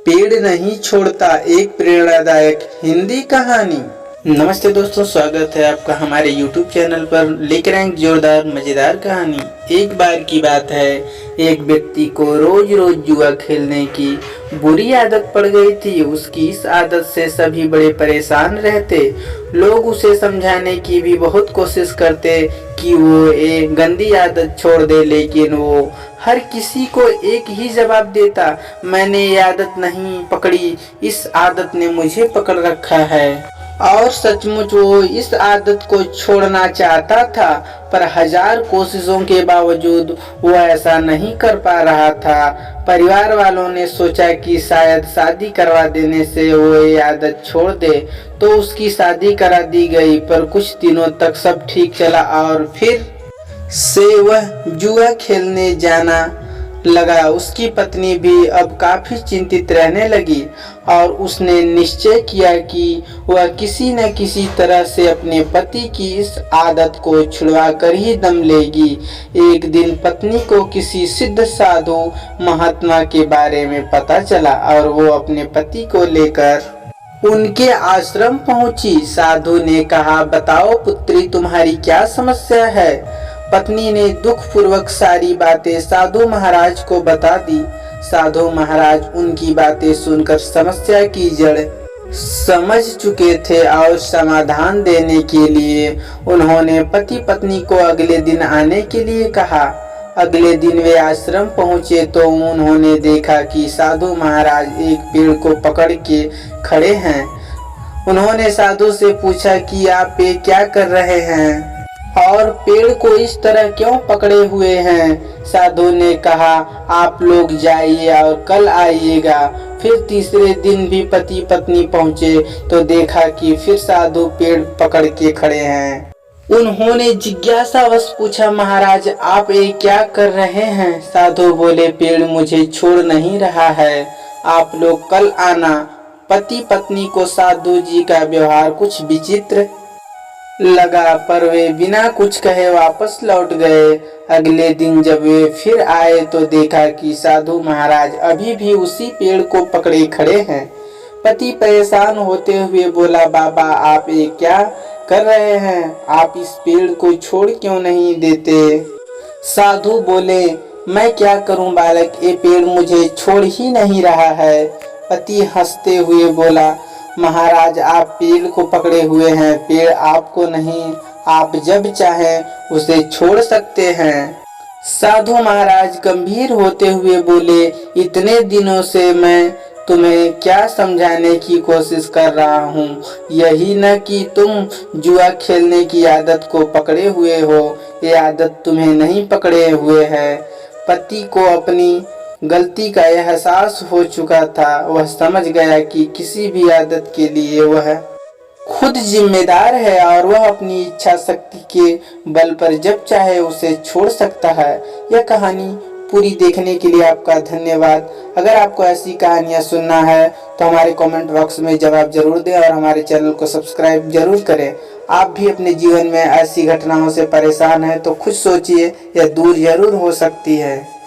पेड़ नहीं छोड़ता, एक प्रेरणादायक हिंदी कहानी। नमस्ते दोस्तों, स्वागत है आपका हमारे YouTube चैनल पर। लेकर आए जोरदार मजेदार कहानी। एक बार की बात है, एक व्यक्ति को रोज रोज जुआ खेलने की बुरी आदत पड़ गई थी। उसकी इस आदत से सभी बड़े परेशान रहते। लोग उसे समझाने की भी बहुत कोशिश करते कि वो एक गंदी आदत छोड़ दे, लेकिन वो हर किसी को एक ही जवाब देता, मैंने ये आदत नहीं पकड़ी, इस आदत ने मुझे पकड़ रखा है। और सचमुच वो इस आदत को छोड़ना चाहता था, पर हजार कोशिशों के बावजूद वो ऐसा नहीं कर पा रहा था। परिवार वालों ने सोचा कि शायद शादी करवा देने से वो ये आदत छोड़ दे, तो उसकी शादी करा दी गई। पर कुछ दिनों तक सब ठीक चला और फिर से वह जुआ खेलने जाना लगा। उसकी पत्नी भी अब काफी चिंतित रहने लगी और उसने निश्चय किया कि वह किसी न किसी तरह से अपने पति की इस आदत को छुड़वा कर ही दम लेगी। एक दिन पत्नी को किसी सिद्ध साधु महात्मा के बारे में पता चला और वो अपने पति को लेकर उनके आश्रम पहुंची। साधु ने कहा, बताओ पुत्री, तुम्हारी क्या समस्या है? पत्नी ने दुख पूर्वक सारी बातें साधु महाराज को बता दी। साधु महाराज उनकी बातें सुनकर समस्या की जड़ समझ चुके थे और समाधान देने के लिए उन्होंने पति पत्नी को अगले दिन आने के लिए कहा। अगले दिन वे आश्रम पहुंचे तो उन्होंने देखा कि साधु महाराज एक पेड़ को पकड़ के खड़े हैं। उन्होंने साधु से पूछा कि आप ये क्या कर रहे हैं और पेड़ को इस तरह क्यों पकड़े हुए हैं? साधु ने कहा, आप लोग जाइए और कल आइएगा। फिर तीसरे दिन भी पति पत्नी पहुंचे तो देखा कि फिर साधु पेड़ पकड़ के खड़े हैं। उन्होंने जिज्ञासावश पूछा, महाराज आप ये क्या कर रहे हैं? साधु बोले, पेड़ मुझे छोड़ नहीं रहा है, आप लोग कल आना। पति पत्नी को साधु जी का व्यवहार कुछ विचित्र लगा, पर वे बिना कुछ कहे वापस लौट गए। अगले दिन जब वे फिर आए तो देखा कि साधु महाराज अभी भी उसी पेड़ को पकड़े खड़े हैं। पति परेशान होते हुए बोला, बाबा आप ये क्या कर रहे हैं? आप इस पेड़ को छोड़ क्यों नहीं देते? साधु बोले, मैं क्या करूं बालक, ये पेड़ मुझे छोड़ ही नहीं रहा है। पति हंसते हुए बोला, महाराज आप पेड़ को पकड़े हुए हैं, पेड़ आपको नहीं, आप जब चाहें उसे छोड़ सकते हैं। साधु महाराज गंभीर होते हुए बोले, इतने दिनों से मैं तुम्हें क्या समझाने की कोशिश कर रहा हूँ, यही न कि तुम जुआ खेलने की आदत को पकड़े हुए हो, ये आदत तुम्हें नहीं पकड़े हुए है। पति को अपनी गलती का एहसास हो चुका था। वह समझ गया कि किसी भी आदत के लिए वह खुद जिम्मेदार है और वह अपनी इच्छा शक्ति के बल पर जब चाहे उसे छोड़ सकता है। यह कहानी पूरी देखने के लिए आपका धन्यवाद। अगर आपको ऐसी कहानियां सुनना है तो हमारे कमेंट बॉक्स में जवाब जरूर दें और हमारे चैनल को सब्सक्राइब जरूर करें। आप भी अपने जीवन में ऐसी घटनाओं से परेशान हैं तो खुद सोचिए, यह दूर जरूर हो सकती है।